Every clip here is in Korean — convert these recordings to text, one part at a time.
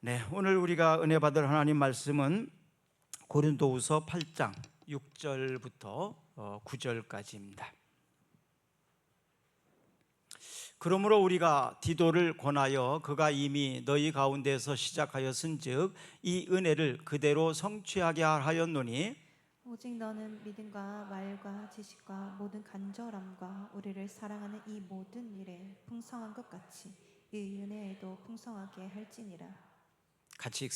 네, 오늘 우리가 은혜 받을 하나님 말씀은 고린도후서 8장 6절부터 9절까지입니다. 그러므로 우리가 디도를 권하여 그가 이미 너희 가운데서 시작하였은즉 이 은혜를 그대로 성취하게 하였노니 오직 너는 믿음과 말과 지식과 모든 간절함과 우리를 사랑하는 이 모든 일에 풍성한 것 같이 이 은혜에도 풍성하게 할지니라. 같이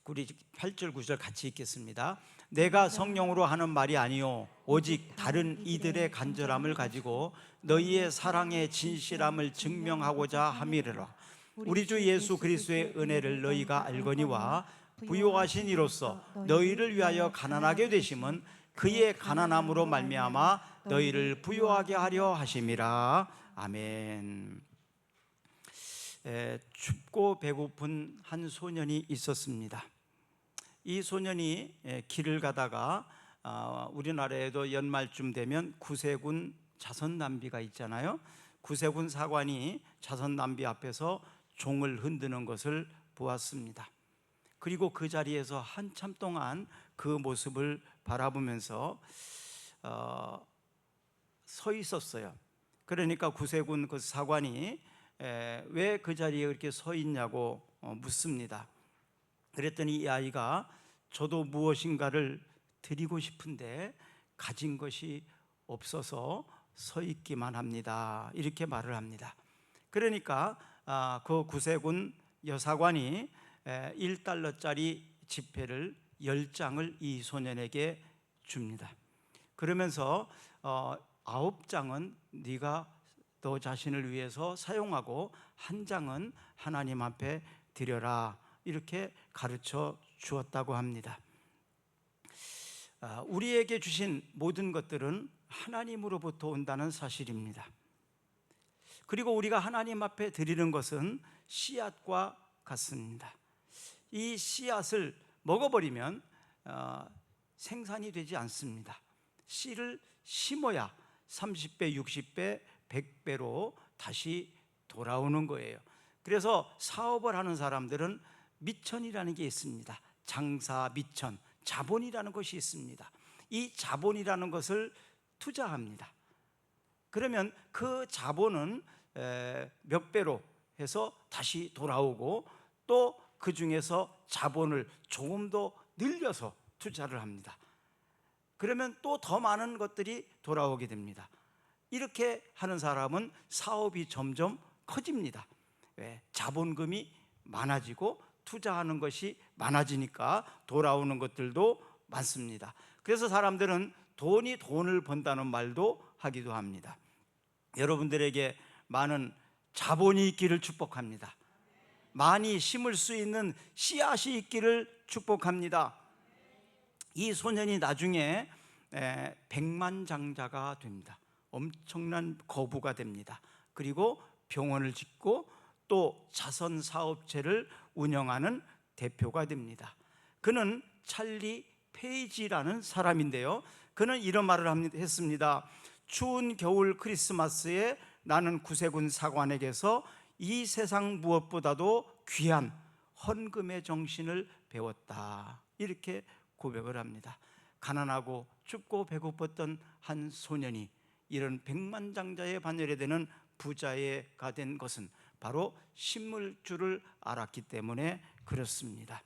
우리 8절 9절 같이 읽겠습니다. 내가 성령으로 하는 말이 아니요 오직 다른 이들의 간절함을 가지고 너희의 사랑의 진실함을 증명하고자 함이로라. 우리 주 예수 그리스도의 은혜를 너희가 알거니와 부요하신 이로써 너희를 위하여 가난하게 되심은 그의 가난함으로 말미암아 너희를 부요하게 하려 하심이라. 아멘. 춥고 배고픈 한 소년이 있었습니다. 이 소년이 길을 가다가 우리나라에도 연말쯤 되면 구세군 자선남비가 있잖아요. 구세군 사관이 자선남비 앞에서 종을 흔드는 것을 보았습니다. 그리고 그 자리에서 한참 동안 그 모습을 바라보면서 서 있었어요. 그러니까 구세군 그 사관이 왜 그 자리에 이렇게 서 있냐고 묻습니다. 그랬더니 이 아이가 저도 무엇인가를 드리고 싶은데 가진 것이 없어서 서 있기만 합니다, 이렇게 말을 합니다. 그러니까 그 구세군 여사관이 1달러짜리 지폐를 10장을 이 소년에게 줍니다. 그러면서 9장은 네가 너 자신을 위해서 사용하고 한 장은 하나님 앞에 드려라, 이렇게 가르쳐 주었다고 합니다. 우리에게 주신 모든 것들은 하나님으로부터 온다는 사실입니다. 그리고 우리가 하나님 앞에 드리는 것은 씨앗과 같습니다. 이 씨앗을 먹어버리면 생산이 되지 않습니다. 씨를 심어야 30배, 60배, 100배로 다시 돌아오는 거예요. 그래서 사업을 하는 사람들은 미천이라는 게 있습니다. 장사 미천, 자본이라는 것이 있습니다. 이 자본이라는 것을 투자합니다. 그러면 그 자본은 몇 배로 해서 다시 돌아오고 또 그 중에서 자본을 조금 더 늘려서 투자를 합니다. 그러면 또 더 많은 것들이 돌아오게 됩니다. 이렇게 하는 사람은 사업이 점점 커집니다. 자본금이 많아지고 투자하는 것이 많아지니까 돌아오는 것들도 많습니다. 그래서 사람들은 돈이 돈을 번다는 말도 하기도 합니다. 여러분들에게 많은 자본이 있기를 축복합니다. 많이 심을 수 있는 씨앗이 있기를 축복합니다. 이 소년이 나중에 백만장자가 됩니다. 엄청난 거부가 됩니다. 그리고 병원을 짓고 또 자선사업체를 운영하는 대표가 됩니다. 그는 찰리 페이지라는 사람인데요, 그는 이런 말을 했습니다. 추운 겨울 크리스마스에 나는 구세군 사관에게서 이 세상 무엇보다도 귀한 헌금의 정신을 배웠다, 이렇게 고백을 합니다. 가난하고 춥고 배고팠던 한 소년이 이런 백만장자의 반열에 되는 부자가 된 것은 바로 심을 줄을 알았기 때문에 그렇습니다.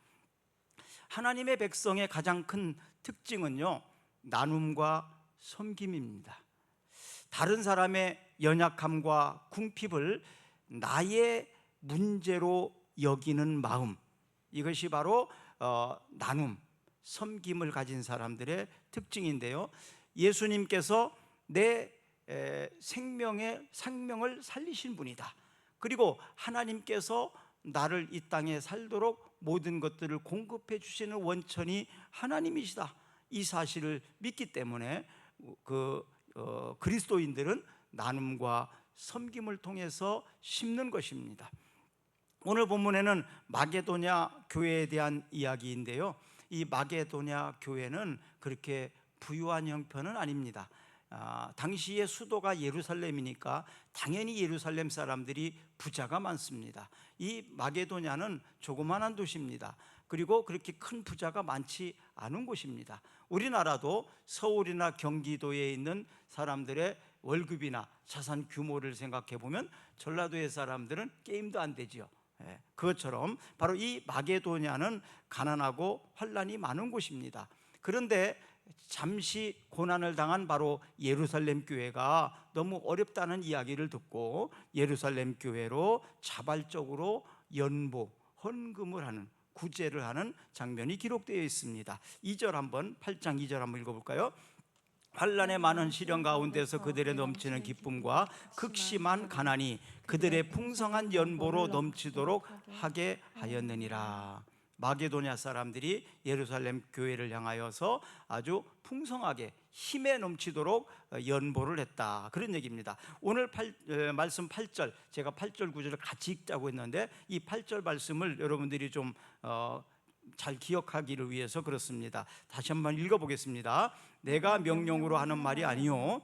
하나님의 백성의 가장 큰 특징은요, 나눔과 섬김입니다. 다른 사람의 연약함과 궁핍을 나의 문제로 여기는 마음, 이것이 바로 나눔, 섬김을 가진 사람들의 특징인데요, 예수님께서 내 생명을 살리신 분이다. 그리고 하나님께서 나를 이 땅에 살도록 모든 것들을 공급해 주시는 원천이 하나님이시다, 이 사실을 믿기 때문에 그리스도인들은 나눔과 섬김을 통해서 심는 것입니다. 오늘 본문에는 마게도냐 교회에 대한 이야기인데요, 이 마게도냐 교회는 그렇게 부유한 형편은 아닙니다. 당시의 수도가 예루살렘이니까 당연히 예루살렘 사람들이 부자가 많습니다. 이 마게도냐는 조그마한 도시입니다. 그리고 그렇게 큰 부자가 많지 않은 곳입니다. 우리나라도 서울이나 경기도에 있는 사람들의 월급이나 자산 규모를 생각해 보면 전라도의 사람들은 게임도 안 되지요. 그것처럼 바로 이 마게도냐는 가난하고 환란이 많은 곳입니다. 그런데 잠시 고난을 당한 바로 예루살렘 교회가 너무 어렵다는 이야기를 듣고 예루살렘 교회로 자발적으로 연보, 헌금을 하는, 구제를 하는 장면이 기록되어 있습니다. 2절 한번, 8장 2절 한번 읽어볼까요? 환란의 많은 시련 가운데서 그들의 넘치는 기쁨과 극심한 가난이 그들의 풍성한 연보로 넘치도록 하게 하였느니라. 마게도냐 사람들이 예루살렘 교회를 향하여서 아주 풍성하게 힘에 넘치도록 연보를 했다, 그런 얘기입니다. 오늘 말씀 8절, 제가 8절 9절을 같이 읽자고 했는데 이 8절 말씀을 여러분들이 좀 잘 기억하기를 위해서 그렇습니다. 다시 한번 읽어보겠습니다. 내가 명령으로 하는 말이 아니요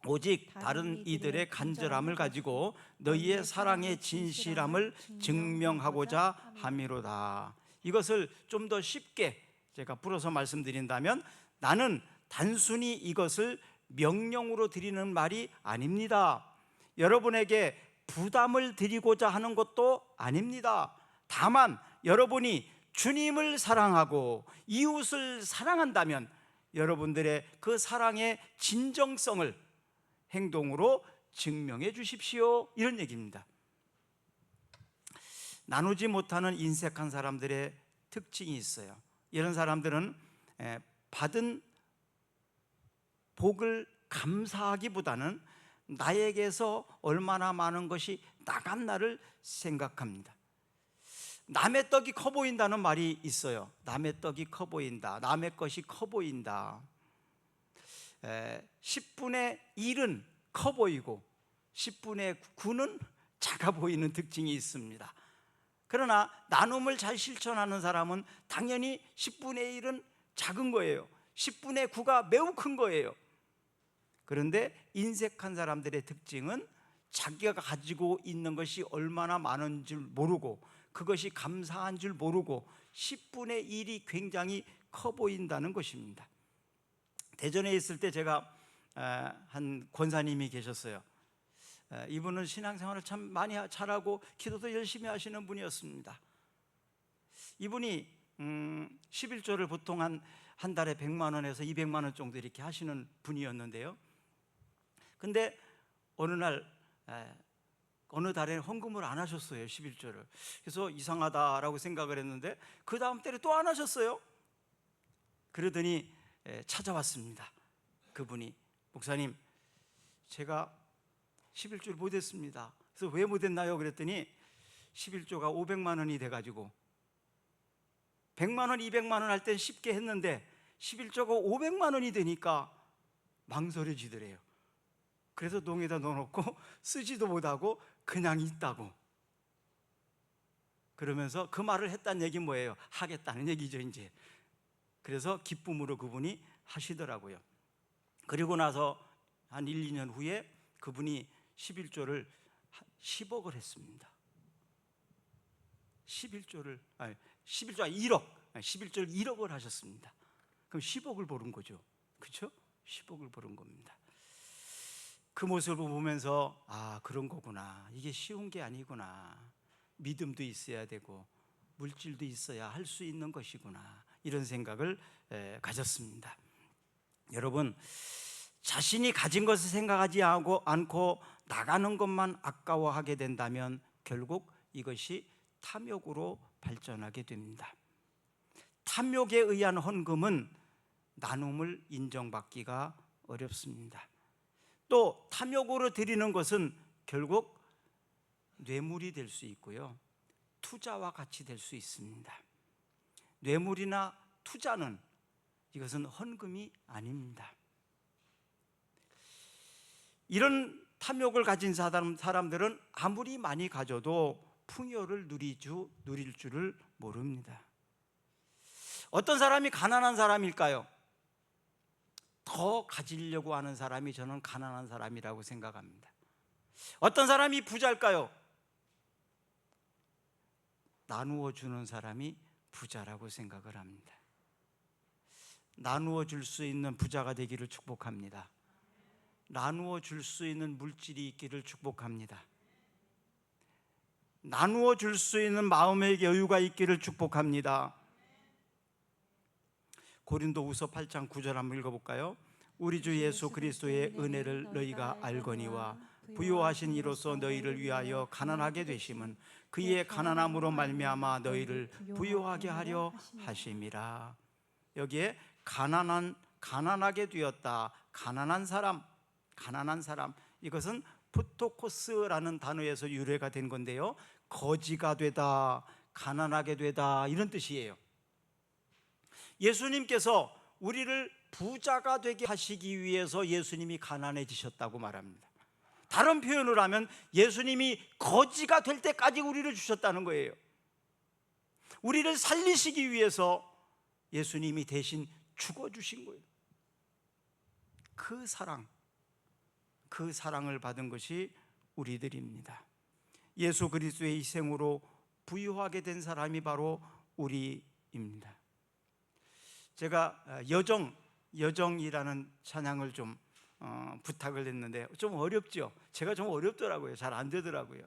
오직 다른 이들의 간절함을 가지고 너희의 사랑의 진실함을 증명하고자 함이로다. 이것을 좀 더 쉽게 제가 풀어서 말씀드린다면, 나는 단순히 이것을 명령으로 드리는 말이 아닙니다. 여러분에게 부담을 드리고자 하는 것도 아닙니다. 다만 여러분이 주님을 사랑하고 이웃을 사랑한다면 여러분들의 그 사랑의 진정성을 행동으로 증명해 주십시오, 이런 얘기입니다. 나누지 못하는 인색한 사람들의 특징이 있어요. 이런 사람들은 받은 복을 감사하기보다는 나에게서 얼마나 많은 것이 나갔나를 생각합니다. 남의 떡이 커 보인다는 말이 있어요. 남의 떡이 커 보인다, 남의 것이 커 보인다. 10분의 1은 커 보이고 10분의 9는 작아 보이는 특징이 있습니다. 그러나 나눔을 잘 실천하는 사람은 당연히 10분의 1은 작은 거예요. 10분의 9가 매우 큰 거예요. 그런데 인색한 사람들의 특징은 자기가 가지고 있는 것이 얼마나 많은 줄 모르고 그것이 감사한 줄 모르고 10분의 1이 굉장히 커 보인다는 것입니다. 대전에 있을 때 제가 한 권사님이 계셨어요. 이분은 신앙생활을 참 많이 잘하고 기도도 열심히 하시는 분이었습니다. 이분이 11조를 보통 한 달에 100만 원에서 200만 원 정도 이렇게 하시는 분이었는데요. 근데 어느 날 어느 달에 헌금을 안 하셨어요, 11조를. 그래서 이상하다라고 생각을 했는데 그 다음 달에 또 안 하셨어요. 그러더니 찾아왔습니다. 그분이, 목사님, 제가 11조를 못했습니다. 그래서 왜 못했나요? 그랬더니 11조가 500만 원이 돼가지고 100만 원, 200만 원 할 땐 쉽게 했는데 11조가 500만 원이 되니까 망설여지더래요. 그래서 농에다 넣어놓고 쓰지도 못하고 그냥 있다고. 그러면서 그 말을 했다는 얘기는 뭐예요? 하겠다는 얘기죠, 이제. 그래서 기쁨으로 그분이 하시더라고요. 그리고 나서 한 1, 2년 후에 그분이 11조를 10억을 했습니다. 11조를 1억, 11조를 1억을 하셨습니다. 그럼 10억을 벌은 거죠. 그렇죠? 10억을 벌은 겁니다. 그 모습을 보면서 그런 거구나, 이게 쉬운 게 아니구나, 믿음도 있어야 되고 물질도 있어야 할 수 있는 것이구나, 이런 생각을 가졌습니다. 여러분, 자신이 가진 것을 생각하지 않고 나가는 것만 아까워하게 된다면 결국 이것이 탐욕으로 발전하게 됩니다. 탐욕에 의한 헌금은 나눔을 인정받기가 어렵습니다. 또 탐욕으로 드리는 것은 결국 뇌물이 될 수 있고요, 투자와 같이 될 수 있습니다. 뇌물이나 투자는, 이것은 헌금이 아닙니다. 이런 탐욕을 가진 사람들은 아무리 많이 가져도 풍요를 누릴 줄을 모릅니다. 어떤 사람이 가난한 사람일까요? 더 가지려고 하는 사람이 저는 가난한 사람이라고 생각합니다. 어떤 사람이 부자일까요? 나누어 주는 사람이 부자라고 생각을 합니다. 나누어 줄 수 있는 부자가 되기를 축복합니다. 나누어 줄 수 있는 물질이 있기를 축복합니다. 나누어 줄 수 있는 마음의 여유가 있기를 축복합니다. 고린도후서 8장 9절 한번 읽어볼까요? 우리 주 예수 그리스도의 은혜를 너희가 알거니와 부요하신 이로써 너희를 위하여 가난하게 되심은 그의 가난함으로 말미암아 너희를 부요하게 하려 하심이라. 여기에 가난하게 되었다, 가난한 사람, 이것은 프토코스라는 단어에서 유래가 된 건데요, 거지가 되다, 가난하게 되다, 이런 뜻이에요. 예수님께서 우리를 부자가 되게 하시기 위해서 예수님이 가난해지셨다고 말합니다. 다른 표현을 하면 예수님이 거지가 될 때까지 우리를 주셨다는 거예요. 우리를 살리시기 위해서 예수님이 대신 죽어주신 거예요. 그 사랑을 받은 것이 우리들입니다. 예수 그리스도의 희생으로 부유하게 된 사람이 바로 우리입니다. 제가 여정이라는 찬양을 좀 부탁을 했는데 좀 어렵죠. 제가 좀 어렵더라고요. 잘 안 되더라고요.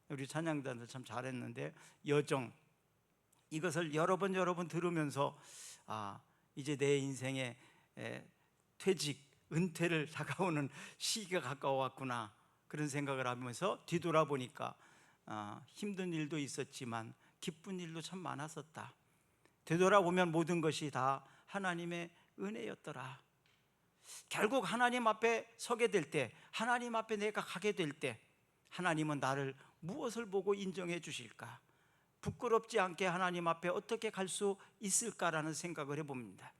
우리 찬양단도 참 잘했는데 여정, 이것을 여러 번 들으면서 이제 내 인생에 은퇴를 다가오는 시기가 가까워왔구나, 그런 생각을 하면서 뒤돌아보니까 힘든 일도 있었지만 기쁜 일도 참 많았었다. 되돌아보면 모든 것이 다 하나님의 은혜였더라. 결국 하나님 앞에 서게 될 때, 하나님 앞에 내가 가게 될 때, 하나님은 나를 무엇을 보고 인정해 주실까? 부끄럽지 않게 하나님 앞에 어떻게 갈 수 있을까라는 생각을 해봅니다.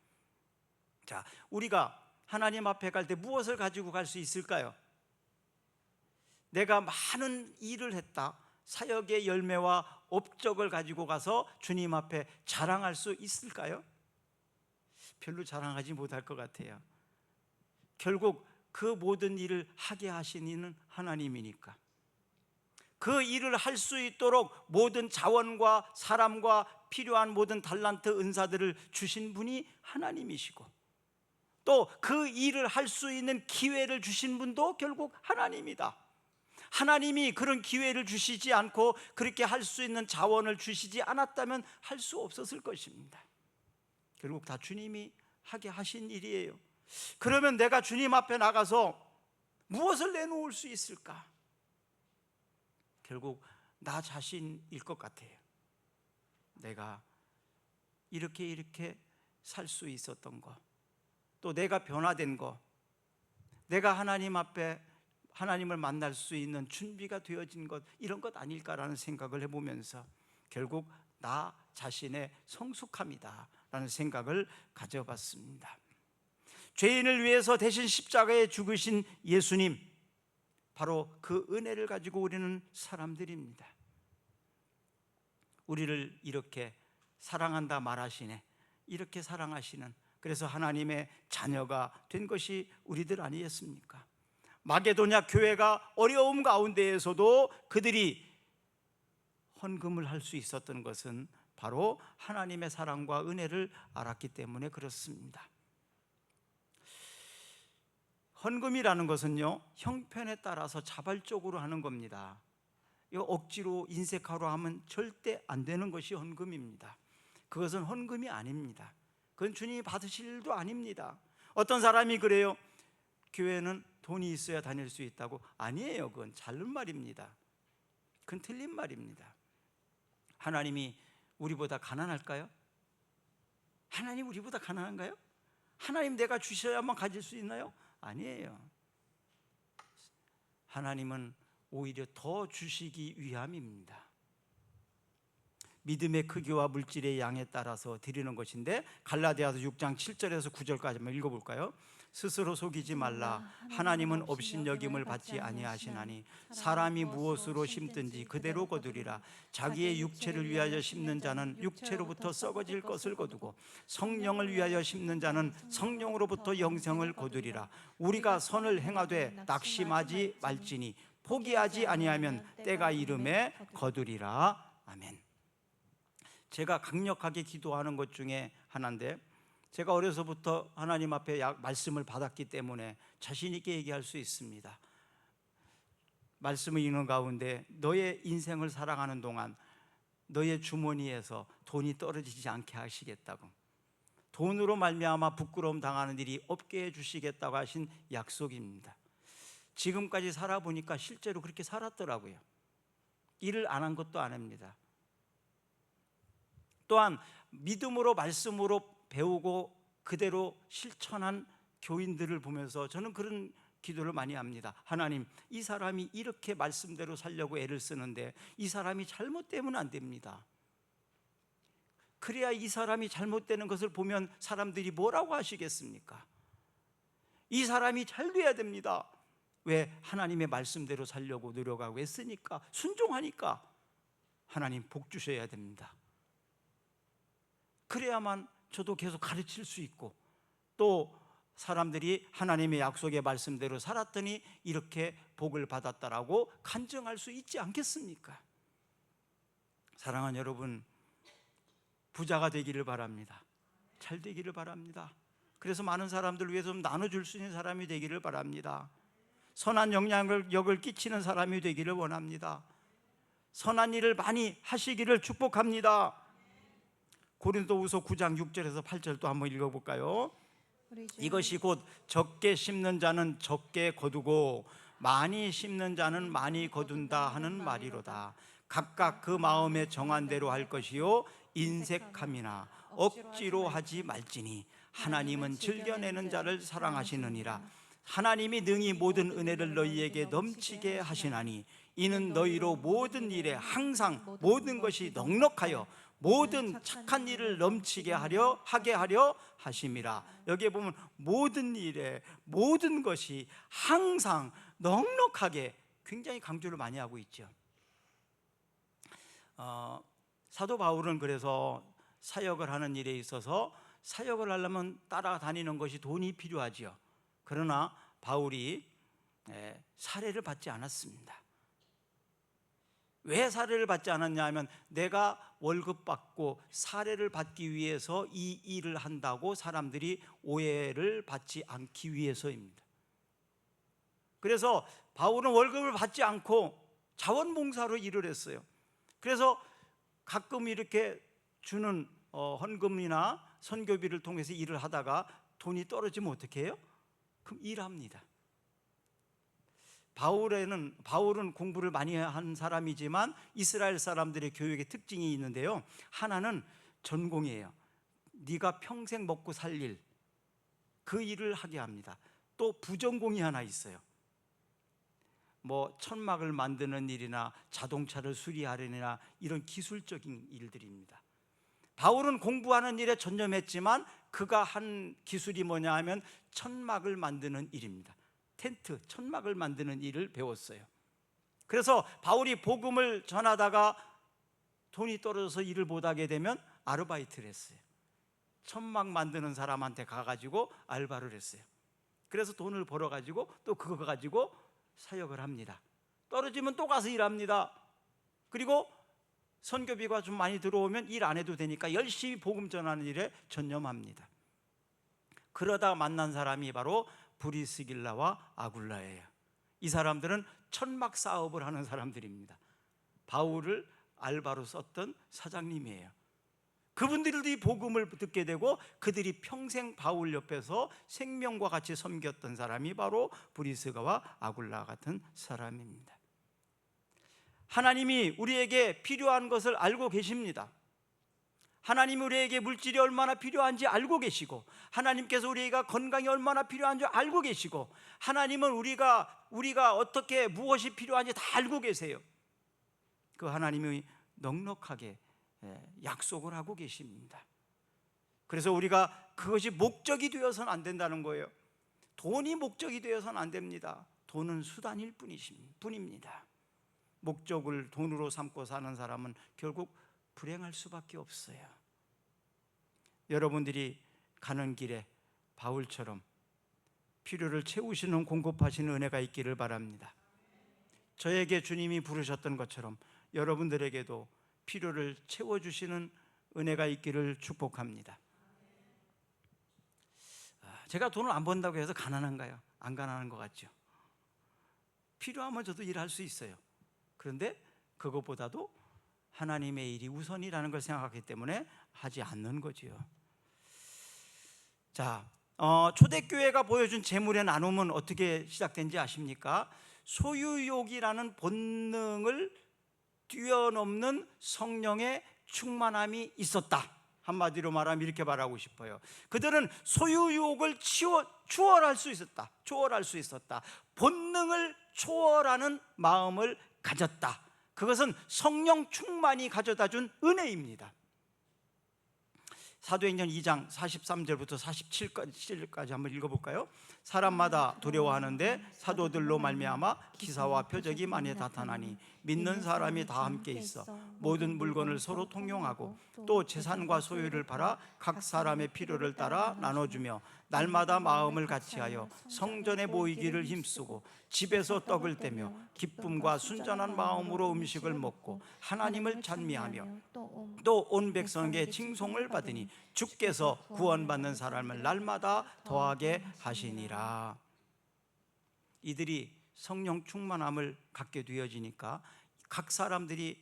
자, 우리가 하나님 앞에 갈 때 무엇을 가지고 갈 수 있을까요? 내가 많은 일을 했다, 사역의 열매와 업적을 가지고 가서 주님 앞에 자랑할 수 있을까요? 별로 자랑하지 못할 것 같아요. 결국 그 모든 일을 하게 하신 이는 하나님이니까, 그 일을 할 수 있도록 모든 자원과 사람과 필요한 모든 달란트, 은사들을 주신 분이 하나님이시고, 또 그 일을 할 수 있는 기회를 주신 분도 결국 하나님이다. 하나님이 그런 기회를 주시지 않고 그렇게 할 수 있는 자원을 주시지 않았다면 할 수 없었을 것입니다. 결국 다 주님이 하게 하신 일이에요. 그러면 내가 주님 앞에 나가서 무엇을 내놓을 수 있을까? 결국 나 자신일 것 같아요. 내가 이렇게 살 수 있었던 것, 또 내가 변화된 것, 내가 하나님 앞에 하나님을 만날 수 있는 준비가 되어진 것, 이런 것 아닐까라는 생각을 해보면서 결국 나 자신의 성숙함이다 라는 생각을 가져봤습니다. 죄인을 위해서 대신 십자가에 죽으신 예수님, 바로 그 은혜를 가지고 우리는 사람들입니다. 우리를 이렇게 사랑한다 말하시네, 이렇게 사랑하시는, 그래서 하나님의 자녀가 된 것이 우리들 아니었습니까? 마게도냐 교회가 어려움 가운데에서도 그들이 헌금을 할 수 있었던 것은 바로 하나님의 사랑과 은혜를 알았기 때문에 그렇습니다. 헌금이라는 것은요, 형편에 따라서 자발적으로 하는 겁니다. 이거 억지로 인색하러 하면 절대 안 되는 것이 헌금입니다. 그것은 헌금이 아닙니다. 그건 주님이 받으실 일도 아닙니다. 어떤 사람이 그래요, 교회는 돈이 있어야 다닐 수 있다고. 아니에요. 그건 잘른 말입니다. 그건 틀린 말입니다. 하나님이 우리보다 가난할까요? 하나님 우리보다 가난한가요? 하나님 내가 주셔야만 가질 수 있나요? 아니에요. 하나님은 오히려 더 주시기 위함입니다. 믿음의 크기와 물질의 양에 따라서 드리는 것인데, 갈라디아서 6장 7절에서 9절까지 한번 읽어볼까요? 스스로 속이지 말라. 하나님은 업신여김을 받지 아니하시나니 사람이 무엇으로 심든지 그대로 거두리라. 자기의 육체를 위하여 심는 자는 육체로부터 썩어질 것을 거두고 성령을 위하여 심는 자는 성령으로부터 영생을 거두리라. 우리가 선을 행하되 낙심하지 말지니 포기하지 아니하면 때가 이름에 거두리라. 아멘. 제가 강력하게 기도하는 것 중에 하나인데, 제가 어려서부터 하나님 앞에 말씀을 받았기 때문에 자신 있게 얘기할 수 있습니다. 말씀을 읽는 가운데 너의 인생을 살아가는 동안 너의 주머니에서 돈이 떨어지지 않게 하시겠다고, 돈으로 말미암아 부끄러움 당하는 일이 없게 해주시겠다고 하신 약속입니다. 지금까지 살아보니까 실제로 그렇게 살았더라고요. 일을 안 한 것도 아닙니다. 또한 믿음으로 말씀으로 배우고 그대로 실천한 교인들을 보면서 저는 그런 기도를 많이 합니다. 하나님, 이 사람이 이렇게 말씀대로 살려고 애를 쓰는데 이 사람이 잘못되면 안 됩니다. 그래야 이 사람이 잘못되는 것을 보면 사람들이 뭐라고 하시겠습니까? 이 사람이 잘 돼야 됩니다. 왜? 하나님의 말씀대로 살려고 노력하고 애쓰니까, 순종하니까 하나님 복 주셔야 됩니다. 그래야만 저도 계속 가르칠 수 있고, 또 사람들이 하나님의 약속의 말씀대로 살았더니 이렇게 복을 받았다라고 간증할 수 있지 않겠습니까? 사랑하는 여러분, 부자가 되기를 바랍니다. 잘 되기를 바랍니다. 그래서 많은 사람들 위해서 좀 나눠줄 수 있는 사람이 되기를 바랍니다. 선한 영향력을 끼치는 사람이 되기를 원합니다. 선한 일을 많이 하시기를 축복합니다. 고린도후서 9장 6절에서 8절 또 한번 읽어볼까요? 이것이 곧 적게 심는 자는 적게 거두고 많이 심는 자는 많이 거둔다 하는 말이로다. 각각 그 마음에 정한 대로 할 것이요 인색함이나 억지로 하지 말지니 하나님은 즐겨내는 자를 사랑하시느니라. 하나님이 능히 모든 은혜를 너희에게 넘치게 하시나니 이는 너희로 모든 일에 항상 모든 것이 넉넉하여 모든 착한 일을 넘치게 하게 하려 하심이라. 여기에 보면 모든 일에 모든 것이 항상 넉넉하게, 굉장히 강조를 많이 하고 있죠. 사도 바울은 그래서 사역을 하는 일에 있어서 사역을 하려면 따라다니는 것이 돈이 필요하지요. 그러나 바울이 살해를 받지 않았습니다. 왜 살해를 받지 않았냐 하면, 내가 월급 받고 살해를 받기 위해서 이 일을 한다고 사람들이 오해를 받지 않기 위해서입니다. 그래서 바울은 월급을 받지 않고 자원봉사로 일을 했어요. 그래서 가끔 이렇게 주는 헌금이나 선교비를 통해서 일을 하다가 돈이 떨어지면 어떻게 해요? 그럼 일합니다. 바울은 공부를 많이 한 사람이지만 이스라엘 사람들의 교육의 특징이 있는데요, 하나는 전공이에요. 네가 평생 먹고 살 일, 그 일을 하게 합니다. 또 부전공이 하나 있어요. 뭐 천막을 만드는 일이나 자동차를 수리하려나 이런 기술적인 일들입니다. 바울은 공부하는 일에 전념했지만 그가 한 기술이 뭐냐 하면 천막을 만드는 일입니다. 텐트, 천막을 만드는 일을 배웠어요. 그래서 바울이 복음을 전하다가 돈이 떨어져서 일을 못하게 되면 아르바이트를 했어요. 천막 만드는 사람한테 가가지고 알바를 했어요. 그래서 돈을 벌어가지고 또 그거 가지고 사역을 합니다. 떨어지면 또 가서 일합니다. 그리고 선교비가 좀 많이 들어오면 일 안 해도 되니까 열심히 복음 전하는 일에 전념합니다. 그러다 만난 사람이 바로 브리스길라와 아굴라예요. 이 사람들은 천막 사업을 하는 사람들입니다. 바울을 알바로 썼던 사장님이에요. 그분들도 이 복음을 듣게 되고 그들이 평생 바울 옆에서 생명과 같이 섬겼던 사람이 바로 브리스가와 아굴라 같은 사람입니다. 하나님이 우리에게 필요한 것을 알고 계십니다. 하나님이 우리에게 물질이 얼마나 필요한지 알고 계시고, 하나님께서 우리가 건강이 얼마나 필요한지 알고 계시고, 하나님은 우리가 어떻게 무엇이 필요한지 다 알고 계세요. 그 하나님이 넉넉하게 약속을 하고 계십니다. 그래서 우리가 그것이 목적이 되어서는 안 된다는 거예요. 돈이 목적이 되어서는 안 됩니다. 돈은 수단일 뿐입니다. 목적을 돈으로 삼고 사는 사람은 결국 불행할 수밖에 없어요. 여러분들이 가는 길에 바울처럼 필요를 채우시는 공급하시는 은혜가 있기를 바랍니다. 저에게 주님이 부르셨던 것처럼 여러분들에게도 필요를 채워주시는 은혜가 있기를 축복합니다. 제가 돈을 안 번다고 해서 가난한가요? 안 가난한 것 같죠? 필요하면 저도 일할 수 있어요. 그런데 그것보다도 하나님의 일이 우선이라는 걸 생각하기 때문에 하지 않는 거지요. 자, 초대교회가 보여준 재물의 나눔은 어떻게 시작된지 아십니까? 소유욕이라는 본능을 뛰어넘는 성령의 충만함이 있었다. 한마디로 말하면 이렇게 말하고 싶어요. 그들은 소유욕을 초월할 수 있었다. 본능을 초월하는 마음을 가졌다. 그것은 성령 충만이 가져다 준 은혜입니다. 사도행전 2장 43절부터 47절까지 한번 읽어볼까요? 사람마다 두려워하는데 사도들로 말미암아 기사와 표적이 많이 나타나니 믿는 사람이 다 함께 있어 모든 물건을 서로 통용하고 또 재산과 소유를 팔아 각 사람의 필요를 따라 나눠주며 날마다 마음을 같이하여 성전에 모이기를 힘쓰고 집에서 떡을 떼며 기쁨과 순전한 마음으로 음식을 먹고 하나님을 찬미하며 또 온 백성에게 칭송을 받으니 주께서 구원받는 사람을 날마다 더하게 하시니라. 이들이 성령 충만함을 갖게 되어지니까 각 사람들이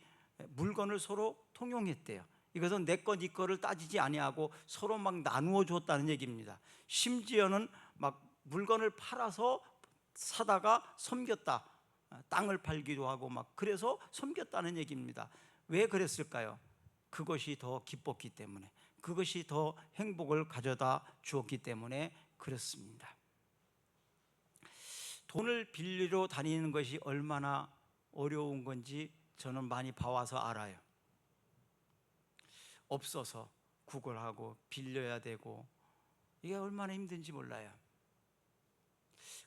물건을 서로 통용했대요. 이것은 내 거 네 거를 따지지 아니하고 서로 막 나누어 줬다는 얘기입니다. 심지어는 막 물건을 팔아서 사다가 섬겼다. 땅을 팔기도 하고 막 그래서 섬겼다는 얘기입니다. 왜 그랬을까요? 그것이 더 기뻤기 때문에, 그것이 더 행복을 가져다 주었기 때문에 그렇습니다. 돈을 빌리러 다니는 것이 얼마나 어려운 건지 저는 많이 봐와서 알아요. 없어서 구걸하고 빌려야 되고 이게 얼마나 힘든지 몰라요.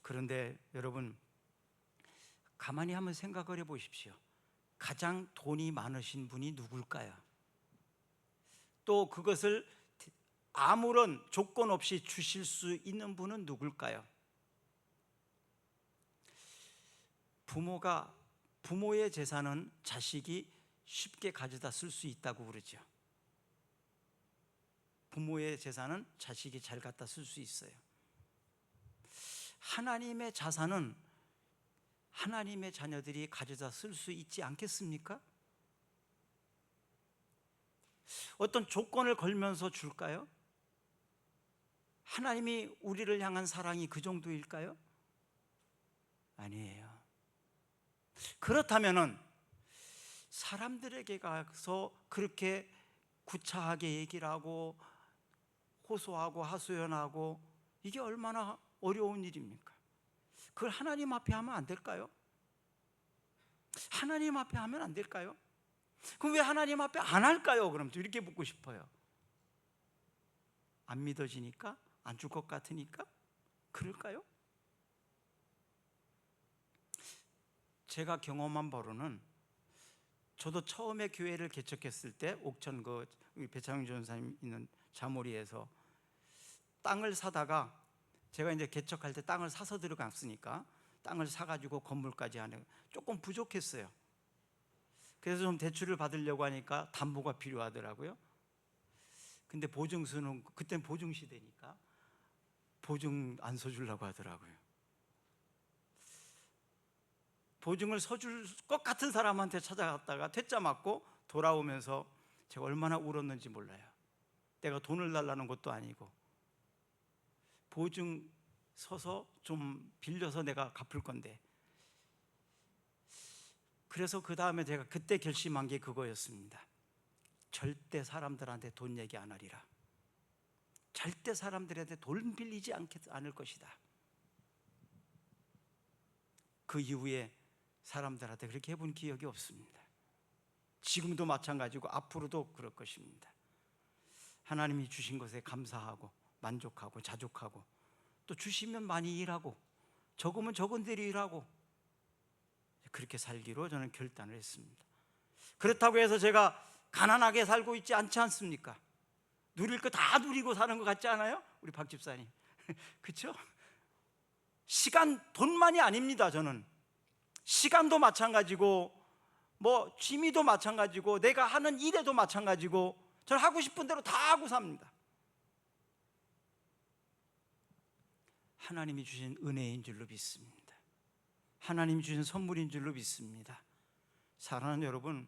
그런데 여러분, 가만히 한번 생각을 해보십시오. 가장 돈이 많으신 분이 누굴까요? 또 그것을 아무런 조건 없이 주실 수 있는 분은 누굴까요? 부모의 재산은 자식이 쉽게 가져다 쓸 수 있다고 그러죠. 부모의 재산은 자식이 잘 갖다 쓸 수 있어요. 하나님의 자산은 하나님의 자녀들이 가져다 쓸 수 있지 않겠습니까? 어떤 조건을 걸면서 줄까요? 하나님이 우리를 향한 사랑이 그 정도일까요? 아니에요. 그렇다면은 사람들에게 가서 그렇게 구차하게 얘기를 하고 호소하고 하소연하고 이게 얼마나 어려운 일입니까? 그걸 하나님 앞에 하면 안 될까요? 하나님 앞에 하면 안 될까요? 그럼 왜 하나님 앞에 안 할까요? 그럼 이렇게 묻고 싶어요. 안 믿어지니까? 안 줄 것 같으니까? 그럴까요? 제가 경험한 바로는 저도 처음에 교회를 개척했을 때 옥천 배창용 전사님 있는 자모리에서 땅을 사다가 제가 이제 개척할 때 땅을 사서 들어갔으니까 땅을 사가지고 건물까지 하는 조금 부족했어요. 그래서 좀 대출을 받으려고 하니까 담보가 필요하더라고요. 근데 보증서는 그때는 보증 시대니까 보증 안 서주려고 하더라고요. 보증을 서줄 것 같은 사람한테 찾아갔다가 퇴짜 맞고 돌아오면서 제가 얼마나 울었는지 몰라요. 내가 돈을 달라는 것도 아니고 보증 서서 좀 빌려서 내가 갚을 건데. 그래서 그 다음에 제가 그때 결심한 게 그거였습니다. 절대 사람들한테 돈 얘기 안 하리라. 절대 사람들한테 돈 빌리지 않을 것이다. 그 이후에 사람들한테 그렇게 해본 기억이 없습니다. 지금도 마찬가지고 앞으로도 그럴 것입니다. 하나님이 주신 것에 감사하고 만족하고 자족하고, 또 주시면 많이 일하고 적으면 적은 대로 일하고, 그렇게 살기로 저는 결단을 했습니다. 그렇다고 해서 제가 가난하게 살고 있지 않지 않습니까? 누릴 거 다 누리고 사는 것 같지 않아요? 우리 박 집사님. 그렇죠? 시간, 돈만이 아닙니다. 저는 시간도 마찬가지고, 뭐 취미도 마찬가지고, 내가 하는 일에도 마찬가지고, 저는 하고 싶은 대로 다 하고 삽니다. 하나님이 주신 은혜인 줄로 믿습니다. 하나님이 주신 선물인 줄로 믿습니다. 사랑하는 여러분,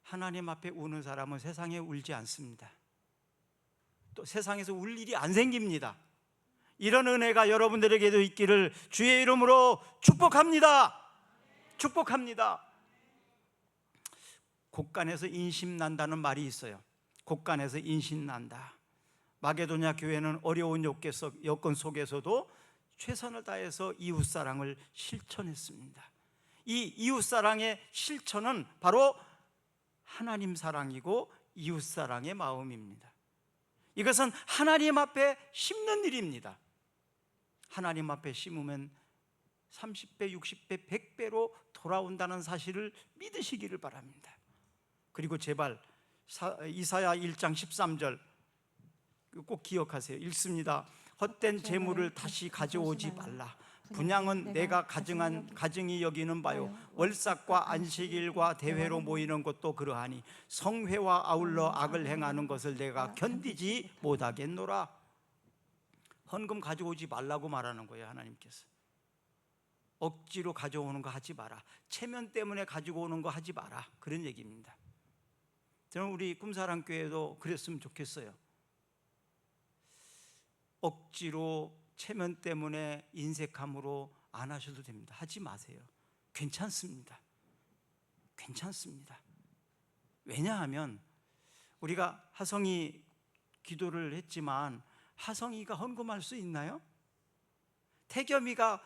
하나님 앞에 우는 사람은 세상에 울지 않습니다. 또 세상에서 울 일이 안 생깁니다. 이런 은혜가 여러분들에게도 있기를 주의 이름으로 축복합니다. 축복합니다. 곳간에서 인심 난다는 말이 있어요. 곳간에서 인심 난다. 마게도냐 교회는 어려운 여건 속에서도 최선을 다해서 이웃사랑을 실천했습니다. 이 이웃사랑의 실천은 바로 하나님 사랑이고 이웃사랑의 마음입니다. 이것은 하나님 앞에 심는 일입니다. 하나님 앞에 심으면 30배, 60배, 100배로 돌아온다는 사실을 믿으시기를 바랍니다. 그리고 제발 이사야 1장 13절 꼭 기억하세요. 읽습니다. 헛된 재물을 다시 가져오지 말라. 분양은 내가 가증이 여기는 바요. 월삭과 안식일과 대회로 모이는 것도 그러하니 성회와 아울러 악을 행하는 것을 내가 견디지 못하겠노라. 헌금 가져오지 말라고 말하는 거예요. 하나님께서 억지로 가져오는 거 하지 마라. 체면 때문에 가지고 오는 거 하지 마라. 그런 얘기입니다. 저는 우리 꿈사랑교회도 그랬으면 좋겠어요. 억지로 체면 때문에 인색함으로 안 하셔도 됩니다. 하지 마세요. 괜찮습니다. 괜찮습니다. 왜냐하면 우리가 하성이 기도를 했지만 하성이가 헌금할 수 있나요? 태겸이가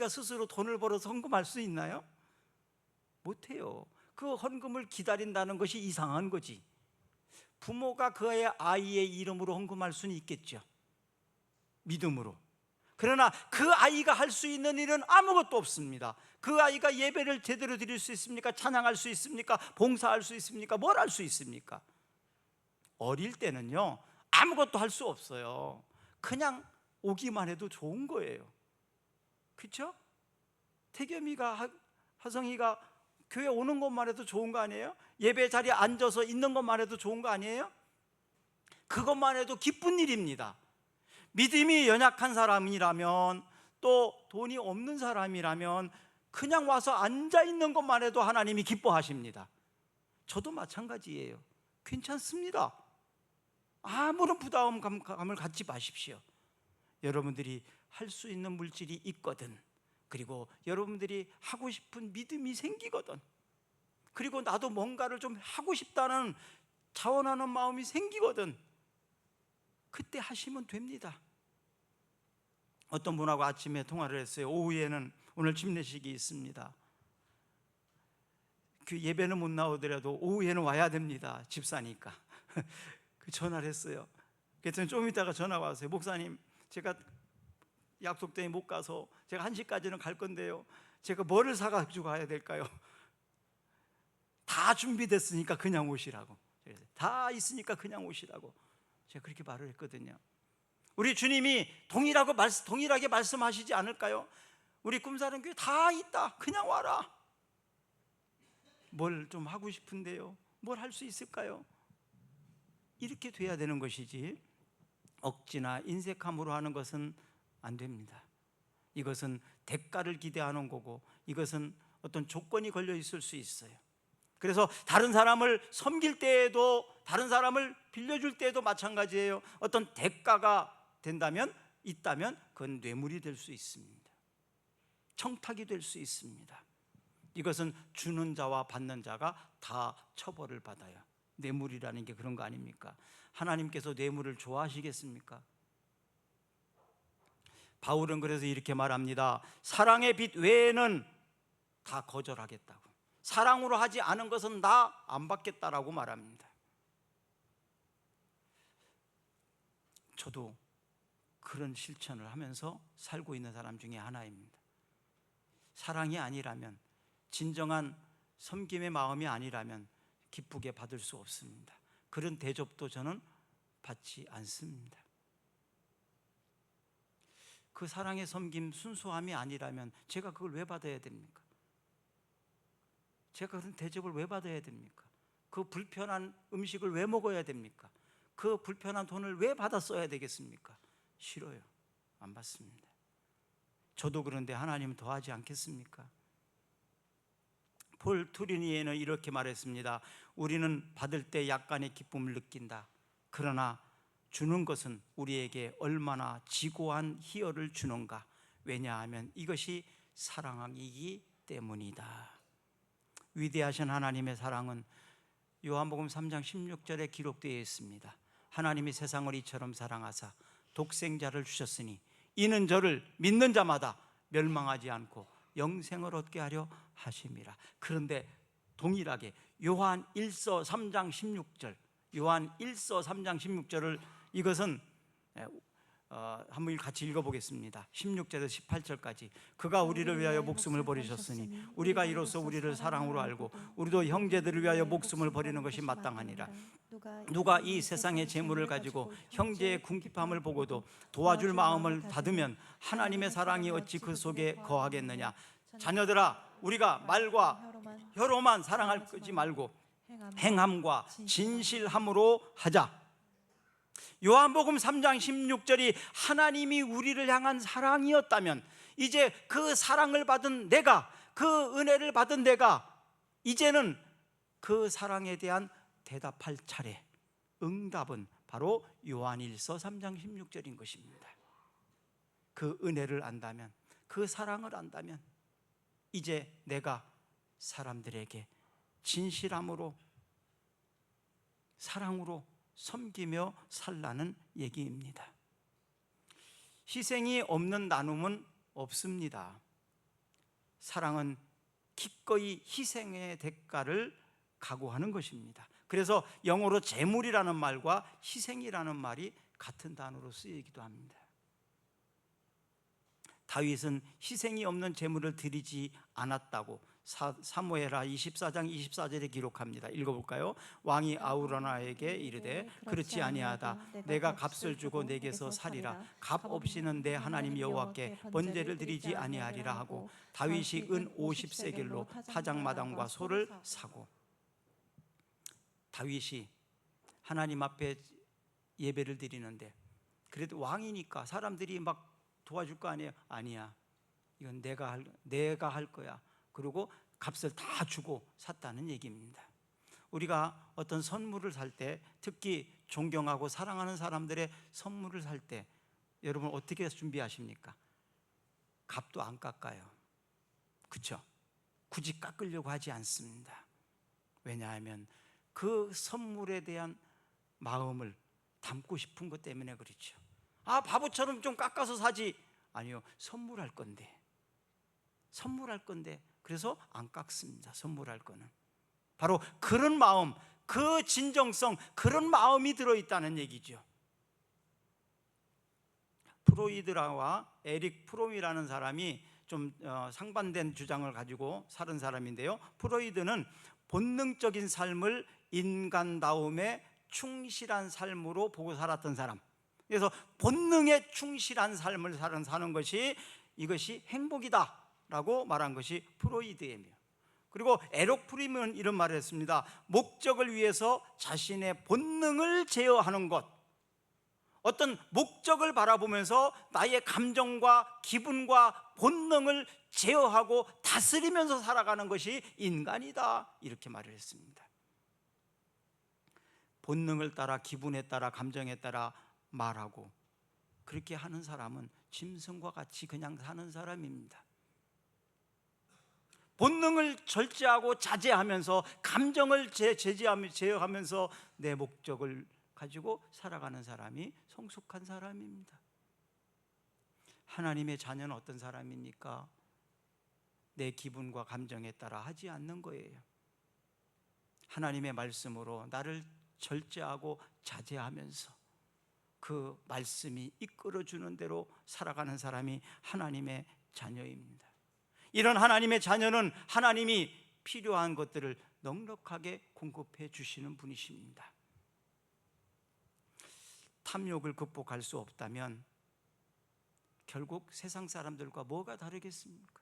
스스로 돈을 벌어서 헌금할 수 있나요? 못해요. 그 헌금을 기다린다는 것이 이상한 거지. 부모가 그의 아이의 이름으로 헌금할 수는 있겠죠. 믿음으로. 그러나 그 아이가 할 수 있는 일은 아무것도 없습니다. 그 아이가 예배를 제대로 드릴 수 있습니까? 찬양할 수 있습니까? 봉사할 수 있습니까? 뭘 할 수 있습니까? 어릴 때는요, 아무것도 할 수 없어요. 그냥 오기만 해도 좋은 거예요. 그렇죠? 태겸이가, 하성이가 교회 오는 것만 해도 좋은 거 아니에요? 예배 자리에 앉아서 있는 것만 해도 좋은 거 아니에요? 그것만 해도 기쁜 일입니다. 믿음이 연약한 사람이라면, 또 돈이 없는 사람이라면 그냥 와서 앉아 있는 것만 해도 하나님이 기뻐하십니다. 저도 마찬가지예요. 괜찮습니다. 아무런 부담감을 갖지 마십시오. 여러분들이 할 수 있는 물질이 있거든, 그리고 여러분들이 하고 싶은 믿음이 생기거든, 그리고 나도 뭔가를 좀 하고 싶다는 자원하는 마음이 생기거든, 그때 하시면 됩니다. 어떤 분하고 아침에 통화를 했어요. 오후에는 오늘 집례식이 있습니다. 그 예배는 못 나오더라도 오후에는 와야 됩니다. 집사니까. 그 전화를 했어요. 그랬더니 좀 이따가 전화가 왔어요. 목사님, 제가 약속 때문에 못 가서 제가 1시까지는 갈 건데요, 제가 뭐를 사가지고 가야 될까요? 다 준비됐으니까 그냥 오시라고. 다 있으니까 그냥 오시라고 제가 그렇게 말을 했거든요. 우리 주님이 동일하게 말씀하시지 않을까요? 우리 꿈사랑교회 다 있다, 그냥 와라. 뭘 좀 하고 싶은데요, 뭘 할 수 있을까요? 이렇게 돼야 되는 것이지, 억지나 인색함으로 하는 것은 안 됩니다. 이것은 대가를 기대하는 거고, 이것은 어떤 조건이 걸려 있을 수 있어요. 그래서 다른 사람을 섬길 때에도, 다른 사람을 빌려줄 때에도 마찬가지예요. 어떤 대가가 있다면 그건 뇌물이 될 수 있습니다. 청탁이 될 수 있습니다. 이것은 주는 자와 받는 자가 다 처벌을 받아요. 뇌물이라는 게 그런 거 아닙니까? 하나님께서 뇌물을 좋아하시겠습니까? 바울은 그래서 이렇게 말합니다. 사랑의 빛 외에는 다 거절하겠다고. 사랑으로 하지 않은 것은 나 안 받겠다라고 말합니다. 저도 그런 실천을 하면서 살고 있는 사람 중에 하나입니다. 사랑이 아니라면, 진정한 섬김의 마음이 아니라면 기쁘게 받을 수 없습니다. 그런 대접도 저는 받지 않습니다. 그 사랑의 섬김, 순수함이 아니라면 제가 그걸 왜 받아야 됩니까? 제가 그런 대접을 왜 받아야 됩니까? 그 불편한 음식을 왜 먹어야 됩니까? 그 불편한 돈을 왜 받아 써야 되겠습니까? 싫어요. 안 받습니다. 저도 그런데 하나님은 더하지 않겠습니까? 폴 투리니에는 이렇게 말했습니다. 우리는 받을 때 약간의 기쁨을 느낀다. 그러나 주는 것은 우리에게 얼마나 지고한 희열을 주는가. 왜냐하면 이것이 사랑이기 때문이다. 위대하신 하나님의 사랑은 요한복음 3장 16절에 기록되어 있습니다. 하나님이 세상을 이처럼 사랑하사 독생자를 주셨으니 이는 저를 믿는 자마다 멸망하지 않고 영생을 얻게 하려 하심이라. 그런데 동일하게 요한 1서 3장 16절, 요한 1서 3장 16절을 이것은 한번 같이 읽어보겠습니다. 16절에서 18절까지. 그가 우리를 위하여 목숨을 버리셨으니 우리가 이로써 우리를 사랑으로 알고 우리도 형제들을 위하여 목숨을 버리는 것이 마땅하니라. 누가 이 세상의 재물을 가지고 형제의 궁핍함을 보고도 도와줄 마음을 받으면 하나님의 사랑이 어찌 그 속에 거하겠느냐. 자녀들아, 우리가 말과 혀로만 사랑하지 말고 행함과 진실함으로 하자. 요한복음 3장 16절이 하나님이 우리를 향한 사랑이었다면, 이제 그 사랑을 받은 내가, 그 은혜를 받은 내가 이제는 그 사랑에 대한 대답할 차례, 응답은 바로 요한일서 3장 16절인 것입니다. 그 은혜를 안다면, 그 사랑을 안다면 이제 내가 사람들에게 진실함으로, 사랑으로 섬기며 살라는 얘기입니다. 희생이 없는 나눔은 없습니다. 사랑은 기꺼이 희생의 대가를 각오하는 것입니다. 그래서 영어로 제물이라는 말과 희생이라는 말이 같은 단어로 쓰이기도 합니다. 다윗은 희생이 없는 제물을 드리지 않았다고 사무엘하 24장 24절에 기록합니다. 읽어볼까요? 왕이 아우라나에게 이르되 그렇지 아니하다. 내가 값을 주고 내게서 살이라. 값 없이는 내 하나님 여호와께 번제를 드리지 아니하리라 하고, 다윗이 은 50세겔로 타작마당과 소를 사고. 다윗이 하나님 앞에 예배를 드리는데, 그래도 왕이니까 사람들이 막 도와줄 거 아니에요? 아니야, 이건 내가 할 거야. 그리고 값을 다 주고 샀다는 얘기입니다. 우리가 어떤 선물을 살 때, 특히 존경하고 사랑하는 사람들의 선물을 살 때 여러분 어떻게 준비하십니까? 값도 안 깎아요. 그렇죠? 굳이 깎으려고 하지 않습니다. 왜냐하면 그 선물에 대한 마음을 담고 싶은 것 때문에 그렇죠. 아, 바보처럼 좀 깎아서 사지. 아니요, 선물할 건데 그래서 안 깎습니다. 선물할 거는 바로 그런 마음, 그 진정성, 그런 마음이 들어있다는 얘기죠. 프로이드라와 에릭 프롬이라는 사람이 좀 상반된 주장을 가지고 살은 사람인데요, 프로이드는 본능적인 삶을 인간다움에 충실한 삶으로 보고 살았던 사람, 그래서 본능에 충실한 삶을 사는 것이, 이것이 행복이다 라고 말한 것이 프로이드예요. 그리고 에릭 프롬은 이런 말을 했습니다. 목적을 위해서 자신의 본능을 제어하는 것, 어떤 목적을 바라보면서 나의 감정과 기분과 본능을 제어하고 다스리면서 살아가는 것이 인간이다, 이렇게 말을 했습니다. 본능을 따라, 기분에 따라, 감정에 따라 말하고, 그렇게 하는 사람은 짐승과 같이 그냥 사는 사람입니다. 본능을 절제하고 자제하면서, 감정을 제어하면서 내 목적을 가지고 살아가는 사람이 성숙한 사람입니다. 하나님의 자녀는 어떤 사람입니까? 내 기분과 감정에 따라 하지 않는 거예요. 하나님의 말씀으로 나를 절제하고 자제하면서 그 말씀이 이끌어주는 대로 살아가는 사람이 하나님의 자녀입니다. 이런 하나님의 자녀는 하나님이 필요한 것들을 넉넉하게 공급해 주시는 분이십니다. 탐욕을 극복할 수 없다면 결국 세상 사람들과 뭐가 다르겠습니까?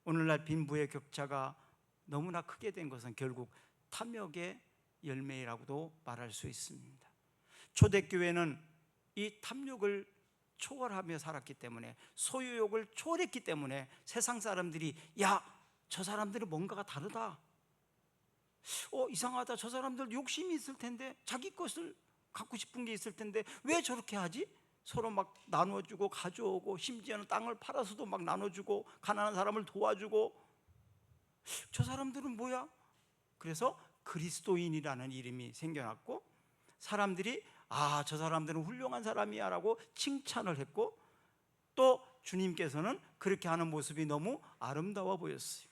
오늘날 빈부의 격차가 너무나 크게 된 것은 결국 탐욕의 열매라고도 말할 수 있습니다. 초대교회는 이 탐욕을 초월하며 살았기 때문에, 소유욕을 초월했기 때문에 세상 사람들이 야, 저 사람들은 뭔가가 다르다, 이상하다, 저 사람들 욕심이 있을 텐데, 자기 것을 갖고 싶은 게 있을 텐데 왜 저렇게 하지? 서로 막 나눠주고 가져오고, 심지어는 땅을 팔아서도 막 나눠주고, 가난한 사람을 도와주고, 저 사람들은 뭐야? 그래서 그리스도인이라는 이름이 생겨났고, 사람들이 저 사람들은 훌륭한 사람이야 라고 칭찬을 했고, 또 주님께서는 그렇게 하는 모습이 너무 아름다워 보였어요.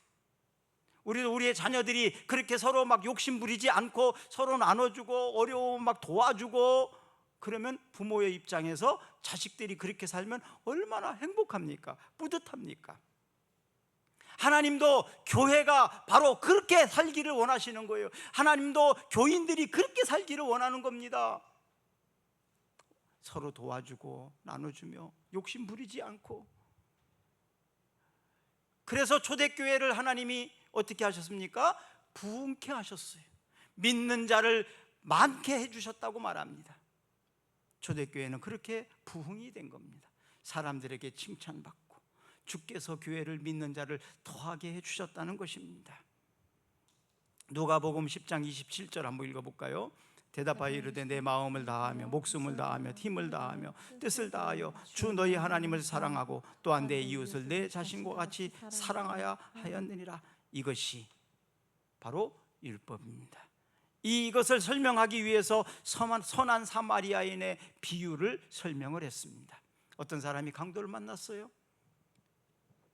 우리도 우리의 자녀들이 그렇게 서로 막 욕심 부리지 않고 서로 나눠주고 어려움 막 도와주고, 그러면 부모의 입장에서 자식들이 그렇게 살면 얼마나 행복합니까? 뿌듯합니까? 하나님도 교회가 바로 그렇게 살기를 원하시는 거예요. 하나님도 교인들이 그렇게 살기를 원하는 겁니다. 서로 도와주고 나눠주며 욕심 부리지 않고. 그래서 초대교회를 하나님이 어떻게 하셨습니까? 부흥케 하셨어요. 믿는 자를 많게 해주셨다고 말합니다. 초대교회는 그렇게 부흥이 된 겁니다. 사람들에게 칭찬받고 주께서 교회를 믿는 자를 더하게 해주셨다는 것입니다. 누가복음 10장 27절 한번 읽어볼까요? 대답하여 이르되 내 마음을 다하며 목숨을 다하며 힘을 다하며 뜻을 다하여 주 너희 하나님을 사랑하고 또한 내 이웃을 내 자신과 같이 사랑하여 하였느니라. 이것이 바로 율법입니다. 이것을 설명하기 위해서 선한 사마리아인의 비유를 설명을 했습니다. 어떤 사람이 강도를 만났어요.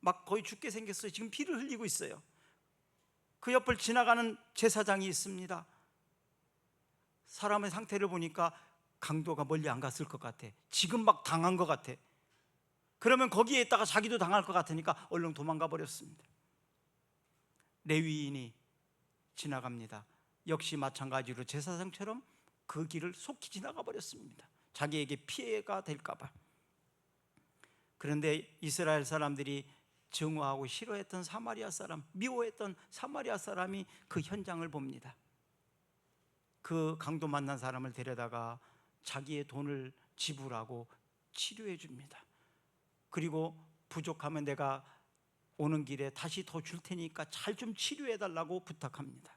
막 거의 죽게 생겼어요. 지금 피를 흘리고 있어요. 그 옆을 지나가는 제사장이 있습니다. 사람의 상태를 보니까 강도가 멀리 안 갔을 것 같아. 지금 막 당한 것 같아. 그러면 거기에 있다가 자기도 당할 것 같으니까 얼른 도망가 버렸습니다. 레위인이 지나갑니다. 역시 마찬가지로 제사장처럼 그 길을 속히 지나가 버렸습니다. 자기에게 피해가 될까 봐. 그런데 이스라엘 사람들이 증오하고 싫어했던 사마리아 사람, 미워했던 사마리아 사람이 그 현장을 봅니다. 그 강도 만난 사람을 데려다가 자기의 돈을 지불하고 치료해 줍니다. 그리고 부족하면 내가 오는 길에 다시 더 줄 테니까 잘 좀 치료해 달라고 부탁합니다.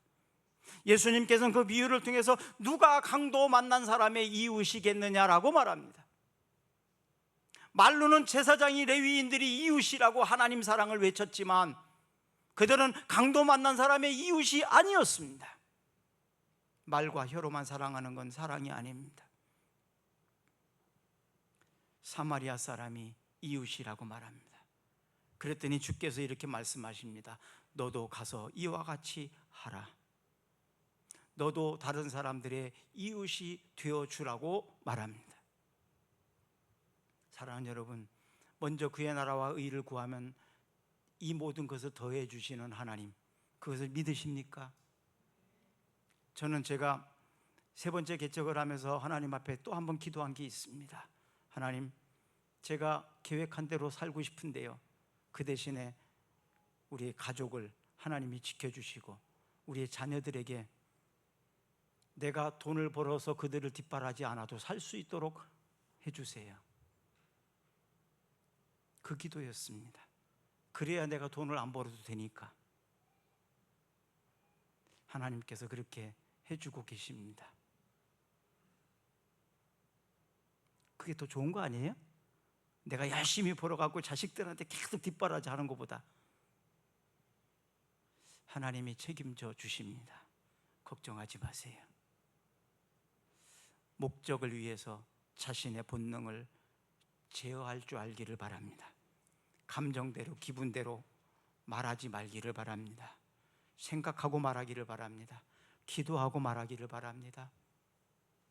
예수님께서는 그 비유를 통해서 누가 강도 만난 사람의 이웃이겠느냐라고 말합니다. 말로는 제사장이 레위인들이 이웃이라고 하나님 사랑을 외쳤지만 그들은 강도 만난 사람의 이웃이 아니었습니다. 말과 혀로만 사랑하는 건 사랑이 아닙니다. 사마리아 사람이 이웃이라고 말합니다. 그랬더니 주께서 이렇게 말씀하십니다. 너도 가서 이와 같이 하라. 너도 다른 사람들의 이웃이 되어주라고 말합니다. 사랑하는 여러분, 먼저 그의 나라와 의를 구하면 이 모든 것을 더해 주시는 하나님, 그것을 믿으십니까? 저는 제가 세 번째 개척을 하면서 하나님 앞에 또 한 번 기도한 게 있습니다. 하나님, 제가 계획한 대로 살고 싶은데요, 그 대신에 우리의 가족을 하나님이 지켜주시고 우리의 자녀들에게 내가 돈을 벌어서 그들을 뒷바라지 않아도 살 수 있도록 해주세요. 그 기도였습니다. 그래야 내가 돈을 안 벌어도 되니까. 하나님께서 그렇게 해주고 계십니다. 그게 더 좋은 거 아니에요? 내가 열심히 벌어갖고 자식들한테 계속 뒷바라지 하는 것보다. 하나님이 책임져 주십니다. 걱정하지 마세요. 목적을 위해서 자신의 본능을 제어할 줄 알기를 바랍니다. 감정대로, 기분대로 말하지 말기를 바랍니다. 생각하고 말하기를 바랍니다. 기도하고 말하기를 바랍니다.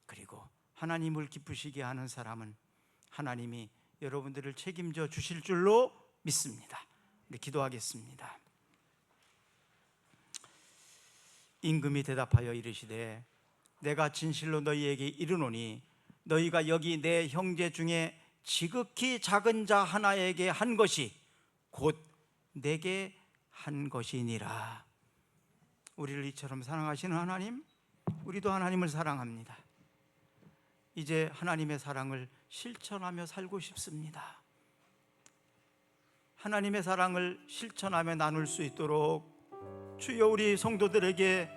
그리고 하나님을 기쁘시게 하는 사람은 하나님이 여러분들을 책임져 주실 줄로 믿습니다. 우리 기도하겠습니다. 임금이 대답하여 이르시되 내가 진실로 너희에게 이르노니 너희가 여기 내 형제 중에 지극히 작은 자 하나에게 한 것이 곧 내게 한 것이니라. 우리를 이처럼 사랑하시는 하나님, 우리도 하나님을 사랑합니다. 이제 하나님의 사랑을 실천하며 살고 싶습니다. 하나님의 사랑을 실천하며 나눌 수 있도록 주여 우리 성도들에게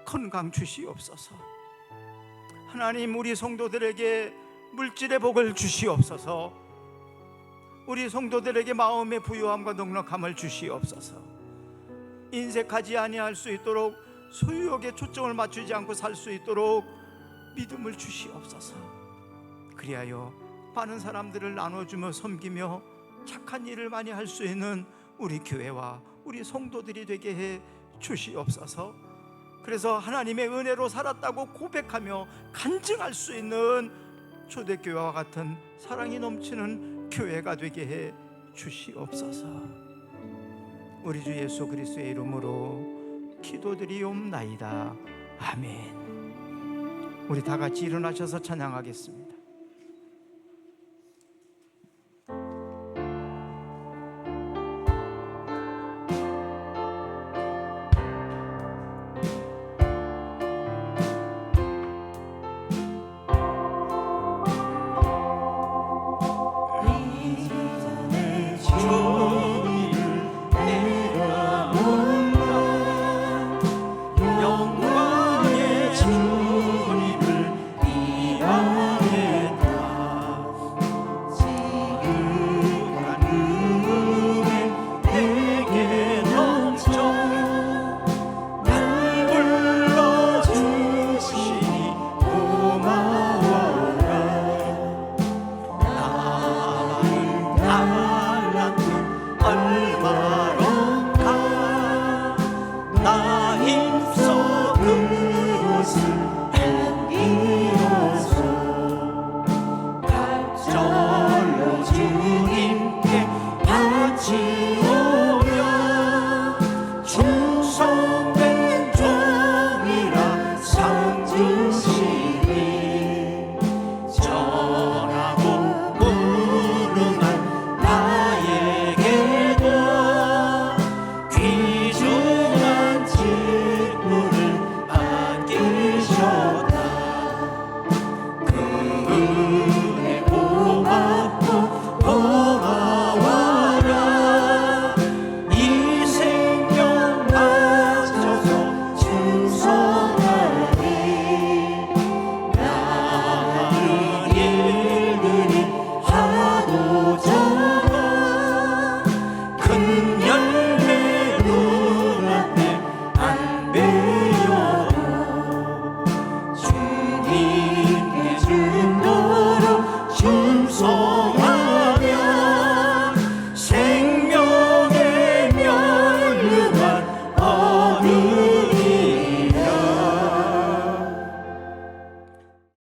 건강 주시옵소서. 하나님, 우리 성도들에게 물질의 복을 주시옵소서. 우리 성도들에게 마음의 부유함과 넉넉함을 주시옵소서. 인색하지 아니할 수 있도록 소유욕에 초점을 맞추지 않고 살 수 있도록 믿음을 주시옵소서. 그리하여 많은 사람들을 나눠주며 섬기며 착한 일을 많이 할 수 있는 우리 교회와 우리 성도들이 되게 해 주시옵소서. 그래서 하나님의 은혜로 살았다고 고백하며 간증할 수 있는 초대교회와 같은 사랑이 넘치는 교회가 되게 해 주시옵소서. 우리 주 예수 그리스도의 이름으로 기도드리옵나이다. 아멘. 우리 다 같이 일어나셔서 찬양하겠습니다. 주님께 주도록 충성해